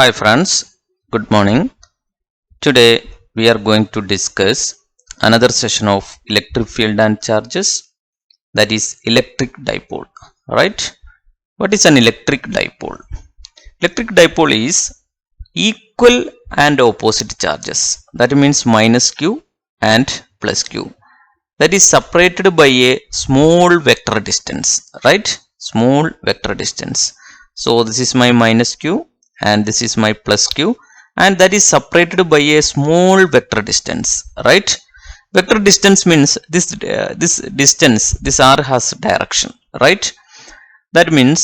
Hi friends, good morning. Today we are going to discuss another session of electric field and charges, that is electric dipole. Right? What is an electric dipole? Electric dipole is equal and opposite charges. That means minus q and plus q. That is separated by a small vector distance. Right? Small vector distance. So this is my minus q and this is my plus q, and that is separated by a small vector distance. Right? Vector distance means this distance, this r has direction. Right? That means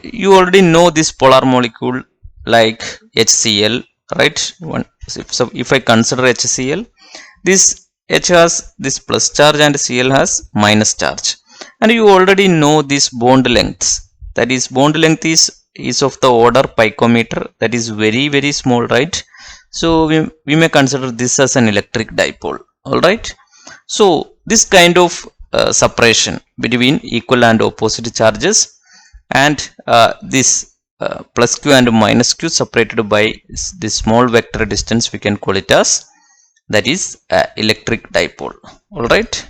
you already know this polar molecule like HCl. Right? So if I consider HCl, this H has this plus charge and Cl has minus charge, and you already know this bond lengths. That is, bond length is of the order picometer. That is very small, right? So we may consider this as an electric dipole. All right. So this kind of separation between equal and opposite charges, and this plus q and minus q separated by this small vector distance, we can call it as, that is, electric dipole. All right.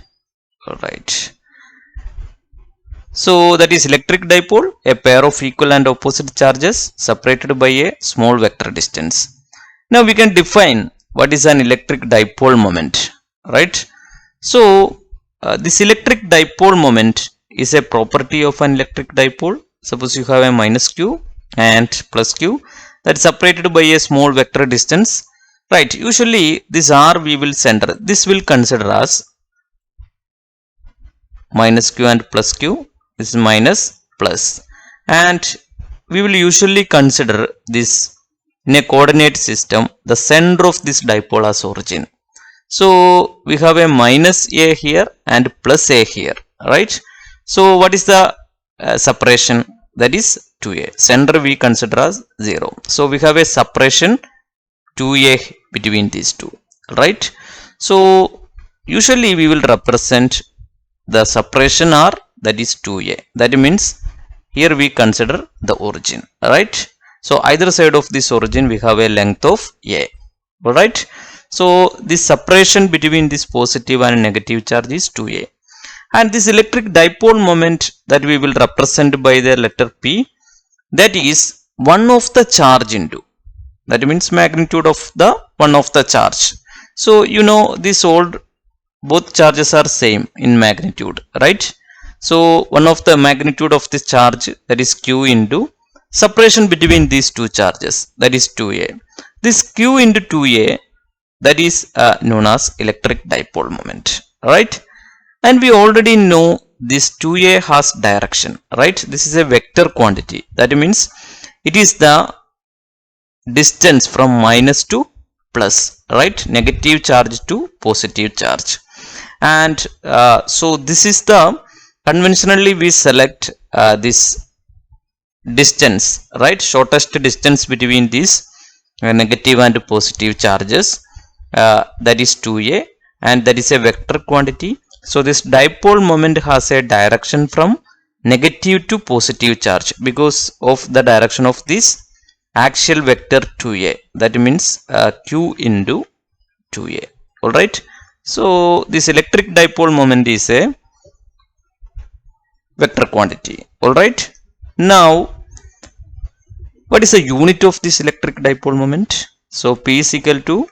So that is electric dipole, a pair of equal and opposite charges separated by a small vector distance. Now we can define what is an electric dipole moment. Right? So this electric dipole moment is a property of an electric dipole. Suppose you have a minus q and plus q that is separated by a small vector distance. Right? Usually this r we will center. This will consider as minus q and plus q. This is minus plus, and we will usually consider this in a coordinate system, the center of this dipole as origin. So we have a minus a here and plus a here. Right? So what is the separation? That is 2a. Center we consider as 0. So we have a separation 2a between these two. Right? So usually we will represent the separation r, that is 2a. That means here we consider the origin. Right? So either side of this origin we have a length of a. Alright? So this separation between this positive and negative charge is 2a. And this electric dipole moment that we will represent by the letter p, that is 1 of the charge into, that means magnitude of the 1 of the charge. So you know this old, both charges are same in magnitude. Right? So 1 of the magnitude of this charge, that is q, into separation between these two charges, that is 2a. This q into 2a, that is known as electric dipole moment. Right? And we already know this 2a has direction. Right? This is a vector quantity. That means it is the distance from minus to plus. Right? Negative charge to positive charge. And so this is the, conventionally we select this distance, right? Shortest distance between these negative and positive charges, that is 2a, and that is a vector quantity. So this dipole moment has a direction from negative to positive charge because of the direction of this axial vector 2a. That means q into 2a. Alright. So this electric dipole moment is a vector quantity. Alright. Now what is the unit of this electric dipole moment? So P is equal to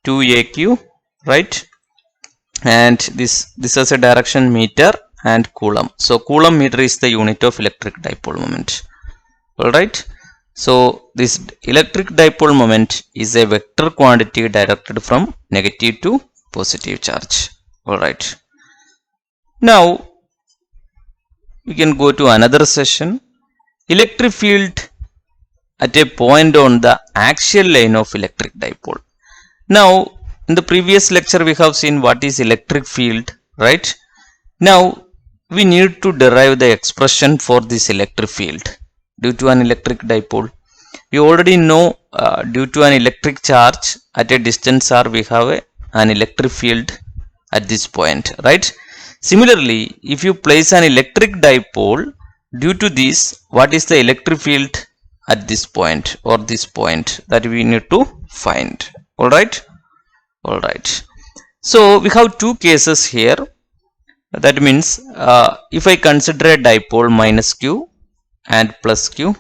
2aq. Right? And this has a direction meter and coulomb. So coulomb meter is the unit of electric dipole moment. Alright. So this electric dipole moment is a vector quantity directed from negative to positive charge. Alright. Now we can go to another session. Electric field at a point on the axial line of electric dipole. Now in the previous lecture we have seen what is electric field. Right? Now we need to derive the expression for this electric field due to an electric dipole. We already know due to an electric charge at a distance r, we have an electric field at this point. Right? Similarly, if you place an electric dipole, due to this, what is the electric field? at this point or this point that we need to find. Alright. So we have two cases here. That means if I consider a dipole minus q and plus q,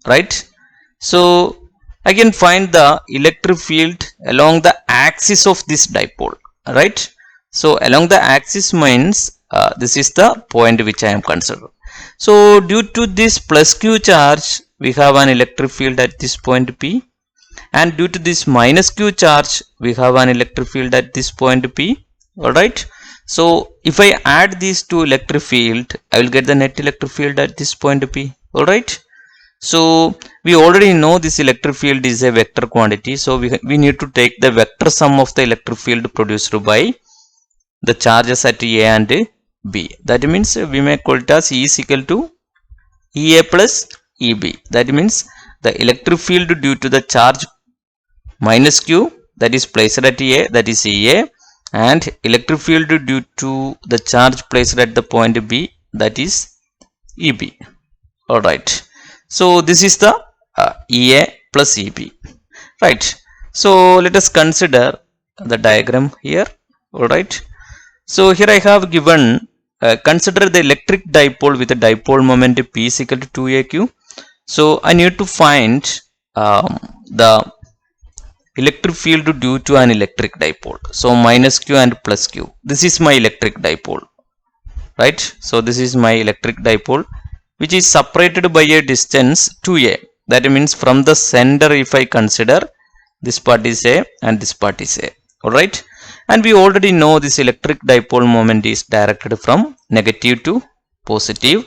right? So I can find the electric field along the axis of this dipole, right? So along the axis means this is the point which I am considering. So due to this plus q charge, we have an electric field at this point P, and due to this minus q charge, we have an electric field at this point P. Alright. So if I add these two electric field, I will get the net electric field at this point P. Alright. So we already know this electric field is a vector quantity. So we need to take the vector sum of the electric field produced by the charges at A and B. That means we may call it as E is equal to EA plus EB. That means the electric field due to the charge minus Q, that is placed at A, that is EA, and electric field due to the charge placed at the point B, that is EB. Alright. So this is the EA plus EB. Right. So let us consider the diagram here. Alright. So here I have given consider the electric dipole with a dipole moment P is equal to 2AQ. So I need to find the electric field due to an electric dipole. So minus Q and plus Q. This is my electric dipole. Right. So this is my electric dipole, which is separated by a distance 2A. That means from the center, if I consider this part is A and this part is A. Alright. And we already know this electric dipole moment is directed from negative to positive.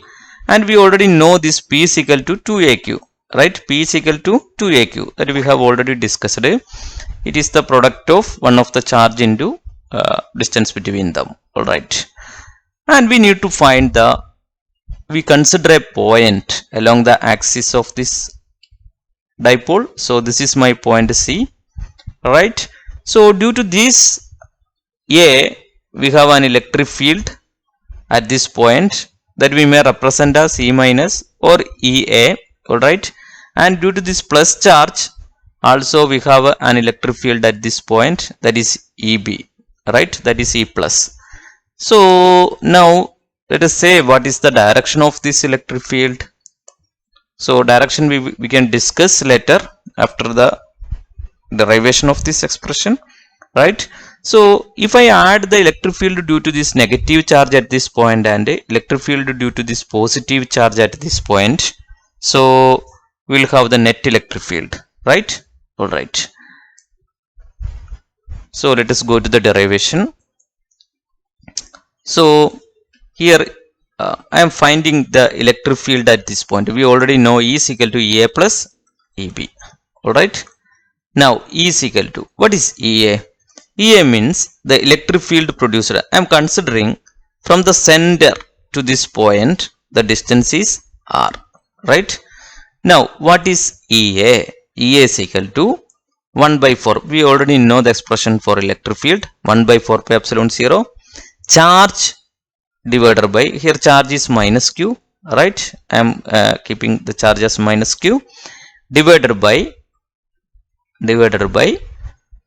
And we already know this P is equal to 2AQ. Right. P is equal to 2AQ. That we have already discussed. It is the product of one of the charge into distance between them. Alright. And we need to find the, we consider a point along the axis of this dipole. So this is my point C. Right. So due to this A, we have an electric field at this point that we may represent as E minus or EA. Alright. And due to this plus charge, also we have an electric field at this point, that is EB. Right. That is E plus. So now let us say what is the direction of this electric field. So direction we can discuss later after the derivation of this expression, right? So if I add the electric field due to this negative charge at this point and electric field due to this positive charge at this point, so we will have the net electric field, right? Alright. So let us go to the derivation. So here I am finding the electric field at this point. We already know E is equal to EA plus EB. Alright. Now E is equal to, what is EA? EA means the electric field produced. I am considering from the center to this point, the distance is R. Right. Now what is EA? EA is equal to 1 by 4. We already know the expression for electric field. 1 by 4 pi epsilon 0. Charge divided by, here charge is minus Q, right? I am keeping the charge as minus Q, divided by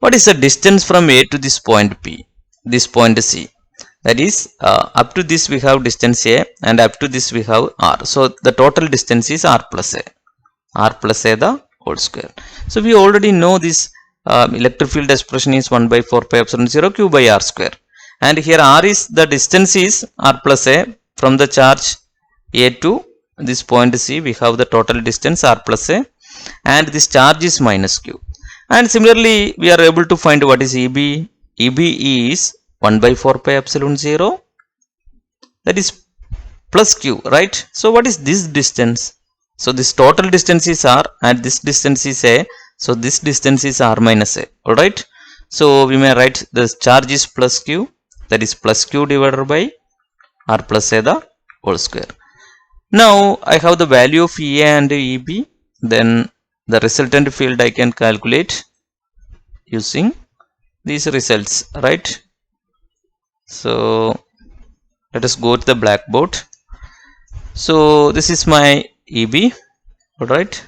what is the distance from A to this point P, this point C. That is up to this we have distance A and up to this we have R. So the total distance is R plus A the whole square. So we already know this electric field expression is 1 by 4 pi epsilon 0 Q by R square. And here R is the distance is R plus A from the charge A to this point C. We have the total distance R plus A and this charge is minus Q. And similarly we are able to find what is EB. EB is 1 by 4 pi epsilon 0, that is plus Q, right? So what is this distance? So this total distance is R and this distance is A. So this distance is R minus A. Alright. So we may write the charge is plus Q. That is plus Q divided by R plus A the whole square. Now I have the value of EA and EB. Then the resultant field I can calculate using these results, right? So let us go to the blackboard. So this is my EB, alright.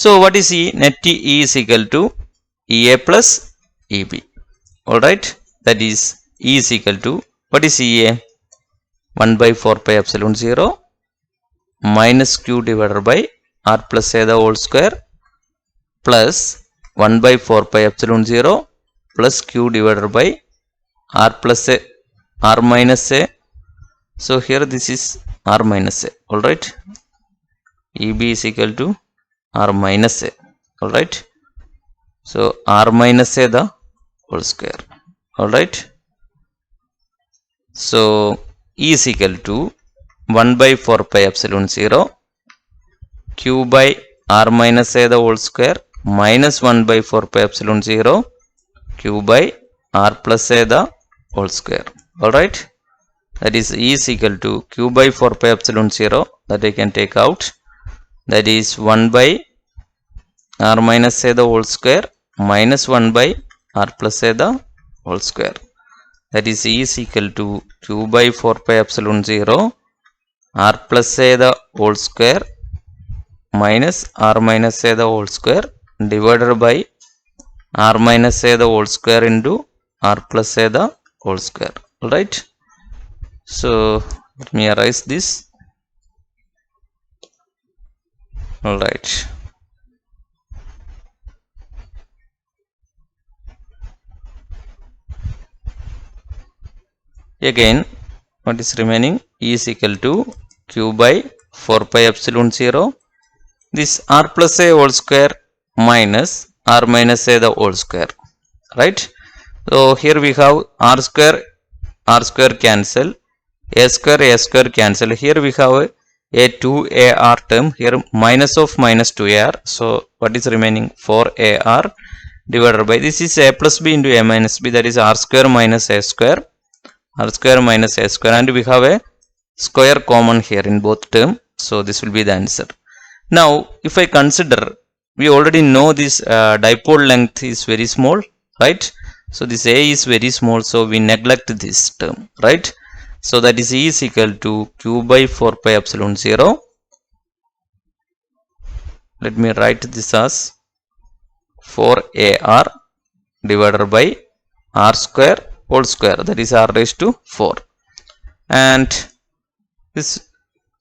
So what is E? Net E is equal to EA plus EB. Alright, that is E is equal to, what is EA? 1 by 4 pi epsilon 0 minus Q divided by R plus A the whole square plus 1 by 4 pi epsilon 0 plus Q divided by R plus A, R minus A. So here this is R minus A. Alright, EB is equal to R minus A. Alright, so R minus A the whole square. Alright, so E is equal to 1 by 4 pi epsilon 0 Q by R minus A the whole square minus 1 by 4 pi epsilon 0 Q by R plus A the whole square. Alright, that is E is equal to Q by 4 pi epsilon 0, that I can take out, that is 1 by R minus A the whole square minus 1 by R plus A the whole square. That is E is equal to Q by 4 pi epsilon 0 R plus A the whole square minus R minus A the whole square divided by R minus A the whole square into R plus A the whole square. Alright, so let me erase this. Alright, again what is remaining? E is equal to Q by 4 pi epsilon 0 this R plus A whole square minus R minus A the whole square. Right, so here we have R square cancel, A square cancel. Here we have a 2AR term, here minus of minus 2AR. So what is remaining? 4AR divided by, this is A plus B into A minus B, that is R square minus A square, R square minus A square, and we have a square common here in both terms. So this will be the answer. Now if I consider, we already know this dipole length is very small, right? So this A is very small, so we neglect this term, right? So that is E is equal to Q by 4 pi epsilon 0. Let me write this as 4AR divided by R square whole square, that is R raised to 4. And this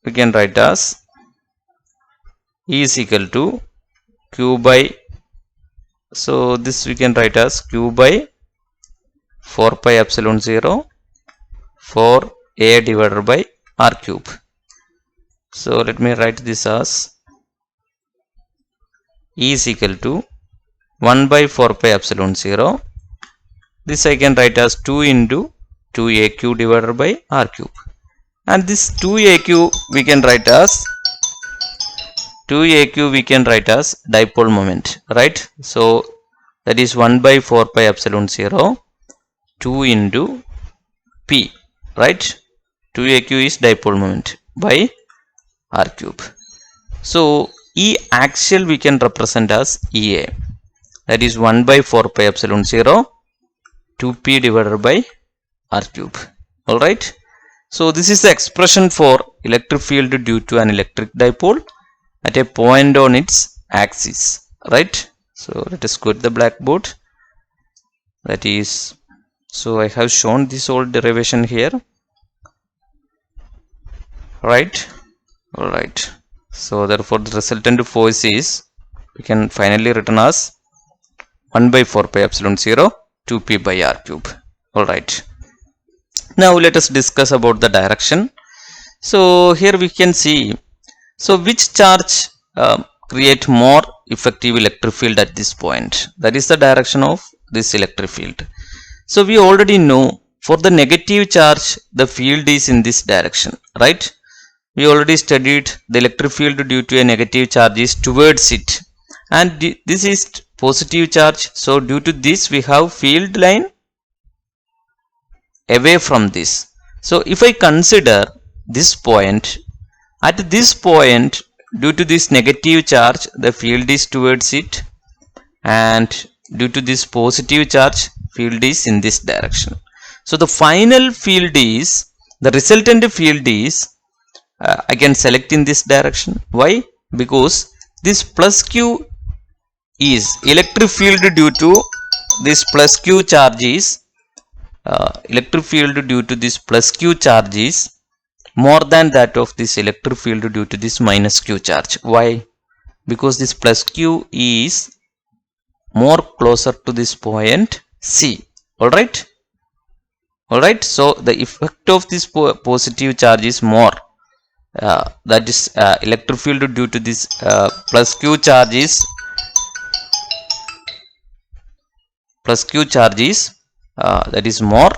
we can write as E is equal to Q by, so this we can write as Q by 4 pi epsilon 0 for A divided by R cube. So let me write this as E is equal to 1 by 4 pi epsilon 0. This I can write as 2 into 2AQ divided by R cube. And this 2AQ we can write as dipole moment, right? So that is 1 by 4 pi epsilon 0 2 into P, right? 2AQ is dipole moment by R cube. So E axial we can represent as EA, that is 1 by 4 pi epsilon 0 2P divided by R cube. Alright, so this is the expression for electric field due to an electric dipole at a point on its axis, right? So let us go to the blackboard. That is, so I have shown this whole derivation here, right? Alright, so therefore the resultant force is, we can finally written as 1 by 4 pi epsilon 0 2P by R cube. Alright, now let us discuss about the direction. So here we can see, so which charge create more effective electric field at this point? That is the direction of this electric field. So we already know for the negative charge the field is in this direction, right? We already studied the electric field due to a negative charge is towards it, and this is positive charge. So due to this we have field line away from this. So if I consider this point, at this point due to this negative charge the field is towards it, and due to this positive charge field is in this direction. So the final field is, the resultant field is I can select in this direction. Why? Because this plus q is electric field due to this plus q charge is electric field due to this plus q charge is more than that of this electric field due to this minus q charge. Why? Because this plus q is more closer to this point C. Alright? Alright, so the effect of this positive charge is more. That is electric field due to this plus q charge is that is more.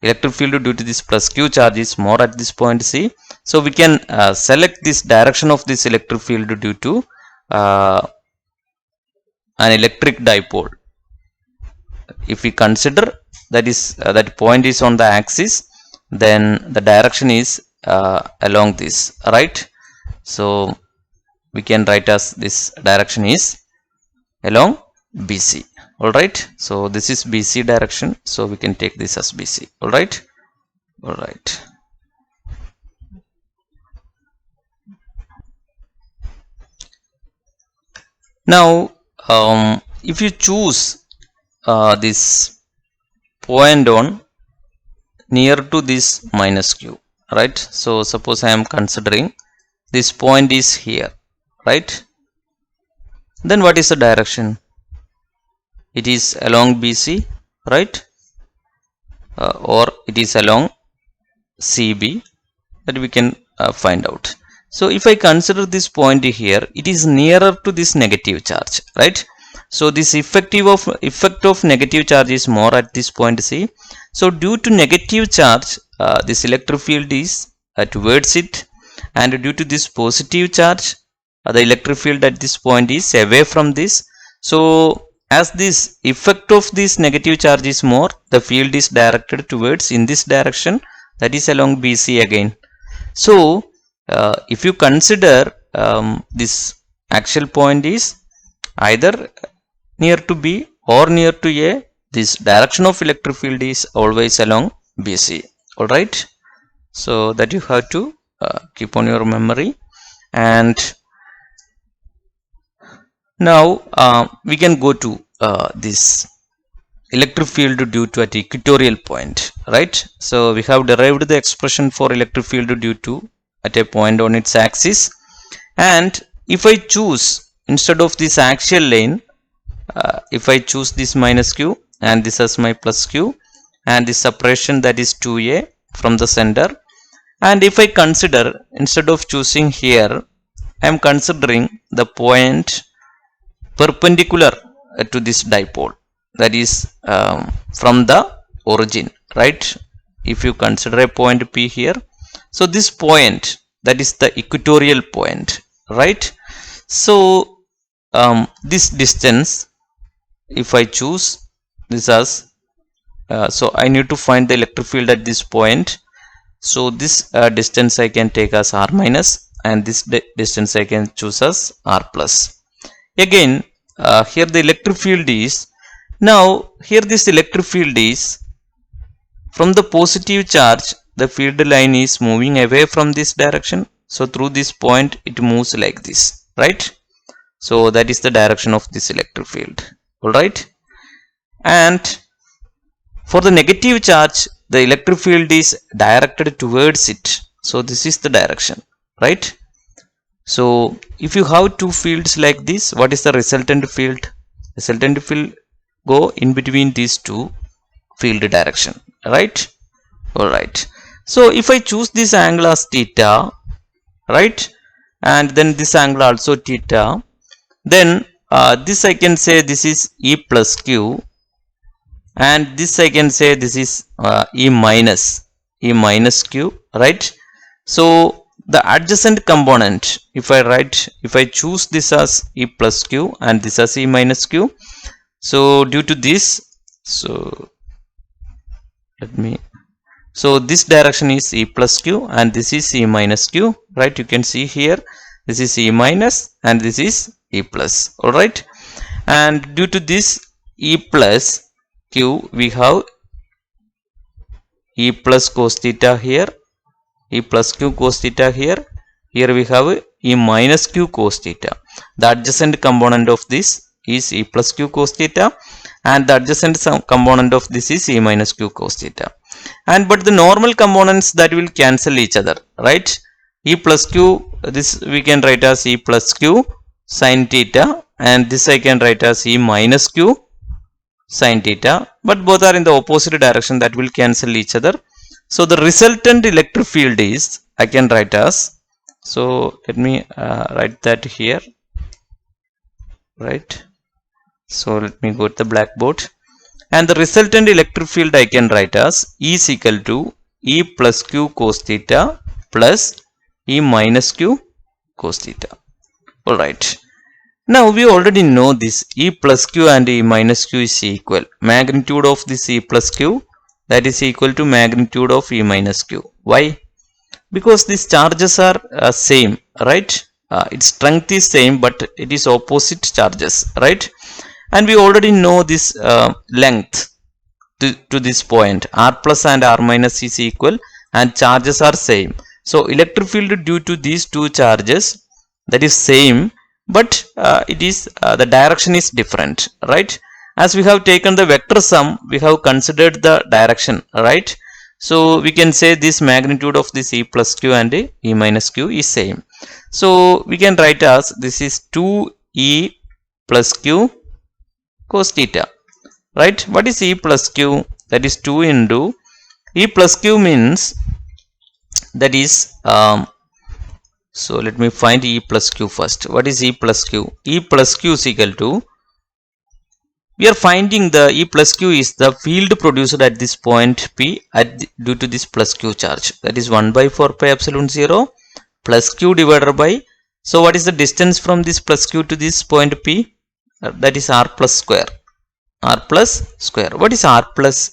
Electric field due to this plus q charge is more at this point C. So we can select this direction of this electric field due to an electric dipole. If we consider that is that point is on the axis, then the direction is along this, right? So we can write as this direction is along BC. Alright, so this is BC direction, so we can take this as BC. Alright, alright. Now if you choose this point on near to this minus q, right? So suppose I am considering this point is here, right? Then what is the direction? It is along BC, right? Or it is along CB, that we can find out. So if I consider this point here, it is nearer to this negative charge, right? So this effect of negative charge is more at this point C. So due to negative charge, this electric field is towards it, and due to this positive charge, the electric field at this point is away from this. So as this effect of this negative charge is more, the field is directed towards in this direction, that is along BC again. So if you consider this actual point is either near to B or near to A, this direction of electric field is always along BC. Alright, so that you have to keep on your memory. And now we can go to this electric field due to at equatorial point, right? So we have derived the expression for electric field due to at a point on its axis, and if I choose instead of this axial line, if I choose this minus q and this as my plus q, and this separation that is 2a from the center, and if I consider instead of choosing here, I am considering the point perpendicular to this dipole, that is from the origin, right? If you consider a point P here, so this point, that is the equatorial point, right? So this distance, if I choose this as so I need to find the electric field at this point. So this distance I can take as r minus, and this distance I can choose as r plus. Again here the electric field is, now here this electric field is from the positive charge, the field line is moving away from this direction. So through this point it moves like this, right? So that is the direction of this electric field. Alright, and for the negative charge, the electric field is directed towards it. So this is the direction, right? So if you have two fields like this, what is the resultant field? Resultant field go in between these two field direction, right? Alright, so if I choose this angle as theta, right, and then this angle also theta, then this I can say this is E plus Q, and this I can say this is E minus Q, right? So the adjacent component, if I choose this as E plus Q and this as E minus Q, so due to this, so so this direction is E plus Q and this is E minus Q, right? You can see here this is E minus and this is E plus. Alright, and due to this E plus Q, we have E plus cos theta here, E plus Q cos theta here, here we have E minus q cos theta. The adjacent component of this is E plus q cos theta, and the adjacent component of this is E minus q cos theta. And but the normal components that will cancel each other, right? E plus q, this we can write as E plus q sin theta, and this I can write as E minus q sin theta, but both are in the opposite direction, that will cancel each other. So the resultant electric field is, I can write as, so let me write that here, right? So let me go to the blackboard, and the resultant electric field I can write as E is equal to E plus q cos theta plus E minus q cos theta. Alright. Now we already know this E plus q and E minus q is equal. Magnitude of this E plus q, that is equal to magnitude of E minus q. Why? Because these charges are same, right? Its strength is same, but it is opposite charges, right? And we already know this length to this point, r plus and r minus is equal, and charges are same. So electric field due to these two charges, that is same, but it is the direction is different, right? As we have taken the vector sum, we have considered the direction, right? So we can say this magnitude of this E plus q and E minus q is same. So we can write as this is 2E plus q cos theta, right? What is E plus q? That is 2 into E plus q means, that is so let me find E plus q first. What is E plus q? E plus q is equal to, we are finding the E plus q is the field produced at this point P due to this plus q charge, that is 1 by 4 pi epsilon 0 plus q divided by, so what is the distance from this plus q to this point P? That is r plus square. R plus square. What is r plus?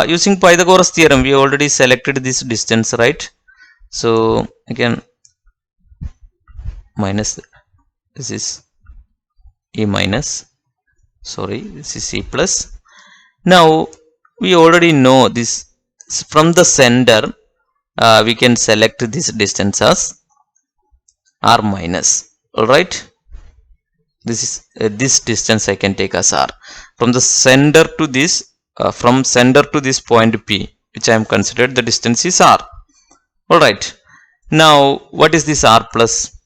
Using Pythagoras theorem, we already selected this distance, right? So again minus, this is E minus, sorry, this is E plus. Now we already know this from the center, we can select this distance as r minus. Alright, this is this distance I can take as r from the center to this, from center to this point P, which I am considered the distance is r. Alright, now what is this r plus?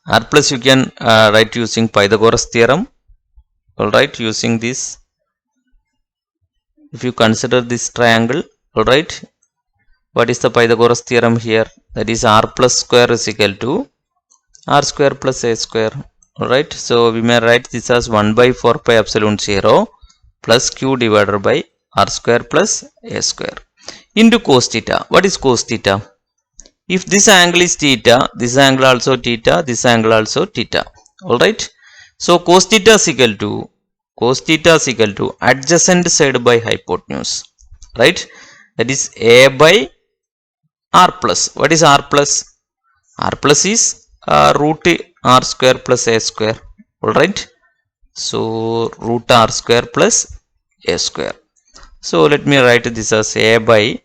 R plus you can write using Pythagoras theorem. Alright, using this, if you consider this triangle, alright, what is the Pythagoras theorem here? That is r plus square is equal to r square plus a square. Alright, so we may write this as 1 by 4 pi epsilon 0 plus q divided by r square plus a square into cos theta. What is cos theta? If this angle is theta, this angle also theta, this angle also theta. Alright, so cos theta is equal to adjacent side by hypotenuse, right? That is a by r plus. What is r plus? R plus is root r square plus a square. Alright, so root r square plus a square. So let me write this as a by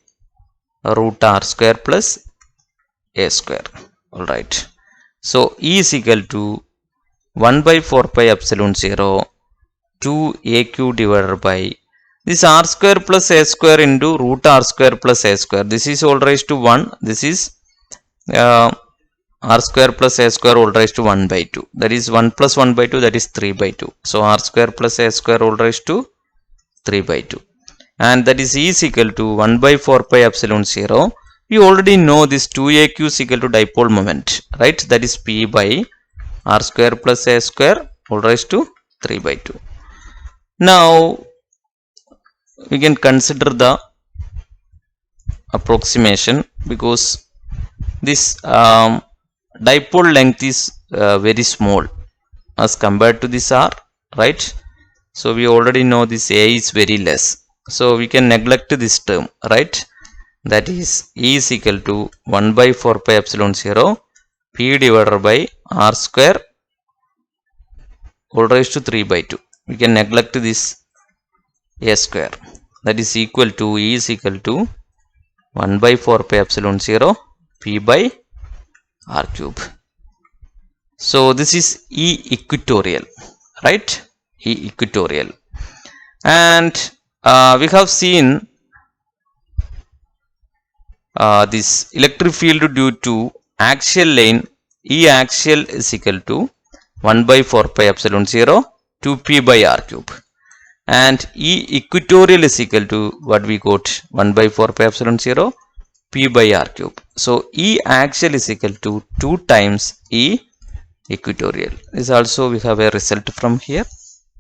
root r square plus a square. Alright, so E is equal to 1 by 4 pi epsilon 0 2aq divided by this r square plus a square into root r square plus a square. This is all raised to 1. This is r square plus a square all raised to 1 by 2. That is 1 plus 1 by 2, that is 3 by 2. So r square plus a square all raised to 3 by 2. And that is E is equal to 1 by 4 pi epsilon 0. We already know this 2aq is equal to dipole moment, right? That is P by r square plus a square all raised to 3 by 2. Now we can consider the approximation, because this dipole length is very small as compared to this r, right? So we already know this a is very less, so we can neglect this term, right? That is E is equal to 1 by 4 pi epsilon 0 P divided by r square all raised to 3 by 2. We can neglect this a square. That is equal to, E is equal to 1 by 4 pi epsilon 0 P by r cube. So this is E equatorial, right? E equatorial. And we have seen this electric field due to axial lane. E axial is equal to 1 by 4 pi epsilon 0 2p by r cube, and E equatorial is equal to what we got 1 by 4 pi epsilon 0 p by r cube. So E axial is equal to 2 times E equatorial. This also we have a result from here,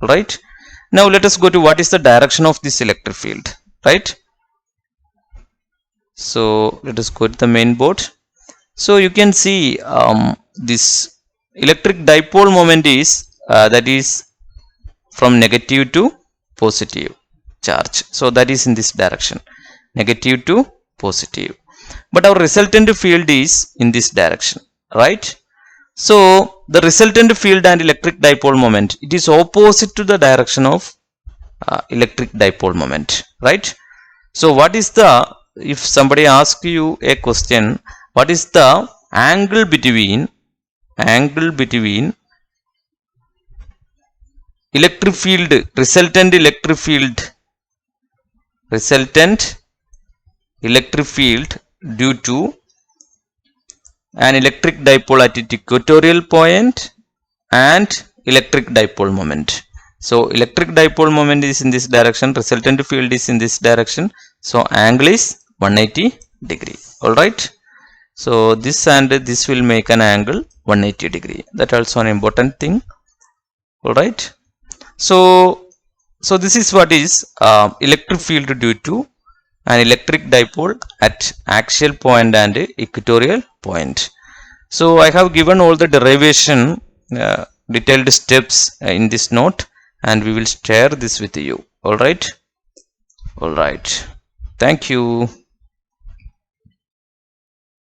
right? Now let us go to what is the direction of this electric field, right? So let us go to the main board. So you can see this electric dipole moment is that is from negative to positive charge. So that is in this direction, negative to positive. But our resultant field is in this direction, right? So the resultant field and electric dipole moment, it is opposite to the direction of electric dipole moment, right? So what is the, if somebody asks you a question, what is the angle between electric field, resultant electric field due to an electric dipole at its equatorial point and electric dipole moment. So electric dipole moment is in this direction, resultant field is in this direction, so angle is 180 degree. All right, so this and this will make an angle 180 degree. That also an important thing. All right, so this is what is electric field due to an electric dipole at axial point and equatorial point. So I have given all the derivation detailed steps in this note, and we will share this with you. All right, thank you.